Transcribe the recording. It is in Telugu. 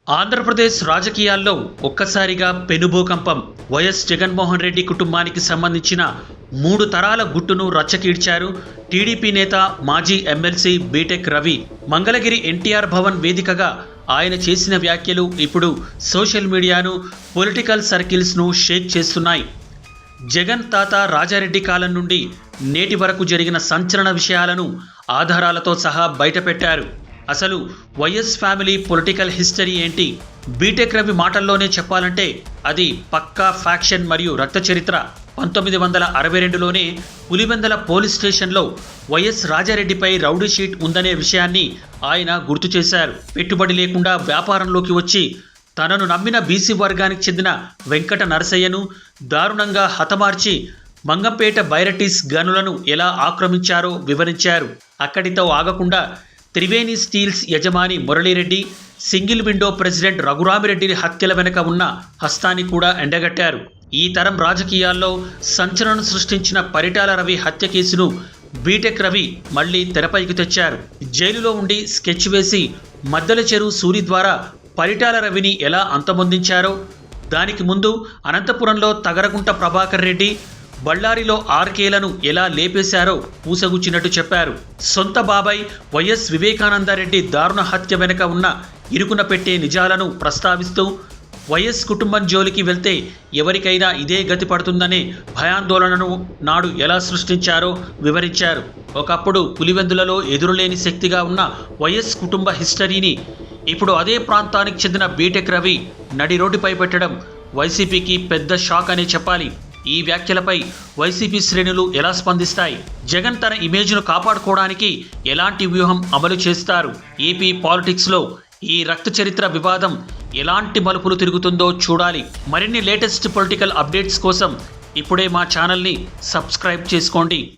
ఆంధ్రప్రదేశ్ రాజకీయాల్లో ఒక్కసారిగా పెనుభూకంపం. వైఎస్ జగన్మోహన్ రెడ్డి కుటుంబానికి సంబంధించిన 3 తరాల గుట్టును రచ్చకీడ్చారు టీడీపీ నేత మాజీ ఎమ్మెల్సీ బీటెక్ రవి. మంగళగిరి ఎన్టీఆర్ భవన్ వేదికగా ఆయన చేసిన వ్యాఖ్యలు ఇప్పుడు సోషల్ మీడియాను, పొలిటికల్ సర్కిల్స్ను షేక్ చేస్తున్నాయి. జగన్ తాత రాజారెడ్డి కాలం నుండి నేటి వరకు జరిగిన సంచలన విషయాలను ఆధారాలతో సహా బయటపెట్టారు. అసలు వైఎస్ ఫ్యామిలీ పొలిటికల్ హిస్టరీ ఏంటి? బీటెక్ రవి మాటల్లోనే చెప్పాలంటే అది పక్కా ఫ్యాక్షన్ మరియు రక్త చరిత్ర. 1962లోనే పులివెందల పోలీస్ స్టేషన్లో వైఎస్ రాజారెడ్డిపై రౌడీ షీట్ ఉందనే విషయాన్ని ఆయన గుర్తు చేశారు. పెట్టుబడి లేకుండా వ్యాపారంలోకి వచ్చి తనను నమ్మిన బీసీ వర్గానికి చెందిన వెంకట నరసయ్యను దారుణంగా హతమార్చి మంగంపేట బైరటీస్ గనులను ఎలా ఆక్రమించారో వివరించారు. అక్కడితో ఆగకుండా త్రివేణి స్టీల్స్ యజమాని Murali Reddy, single window president Raghurami Reddy హత్యల వెనుక ఉన్న హస్తాన్ని కూడా ఎండగట్టారు. ఈ తరం రాజకీయాల్లో సంచలనం సృష్టించిన పరిటాల రవి హత్య కేసును బీటెక్ రవి మళ్లీ తెరపైకి తెచ్చారు. జైలులో ఉండి స్కెచ్ వేసి మద్దెల చెరువు సూరి ద్వారా పరిటాల రవిని ఎలా అంతమొందించారో, దానికి ముందు అనంతపురంలో తగరగుంట ప్రభాకర్ రెడ్డి, బళ్ళారిలో ఆర్కేలను ఎలా లేపేశారో పూసగుచ్చినట్టు చెప్పారు. సొంత బాబాయ్ వైఎస్ వివేకానందరెడ్డి దారుణ హత్య వెనుక ఉన్న ఇరుకున పెట్టే నిజాలను ప్రస్తావిస్తూ వైఎస్ కుటుంబం జోలికి వెళ్తే ఎవరికైనా ఇదే గతి పడుతుందనే భయాందోళనను నాడు ఎలా సృష్టించారో వివరించారు. ఒకప్పుడు పులివెందులలో ఎదురులేని శక్తిగా ఉన్న వైఎస్ కుటుంబ హిస్టరీని ఇప్పుడు అదే ప్రాంతానికి చెందిన బీటెక్ రవి నడి రోడ్డుపై పెట్టడం వైసీపీకి పెద్ద షాక్ అనే చెప్పాలి. ఈ వ్యాఖ్యలపై వైసీపీ శ్రేణులు ఎలా స్పందిస్తాయి? జగన్ తన ఇమేజ్ను కాపాడుకోవడానికి ఎలాంటి వ్యూహం అమలు చేస్తారు? ఏపీ పాలిటిక్స్లో ఈ రక్త చరిత్ర వివాదం ఎలాంటి మలుపులు తిరుగుతుందో చూడాలి. మరిన్ని లేటెస్ట్ పొలిటికల్ అప్డేట్స్ కోసం ఇప్పుడే మా ఛానల్ని సబ్స్క్రైబ్ చేసుకోండి.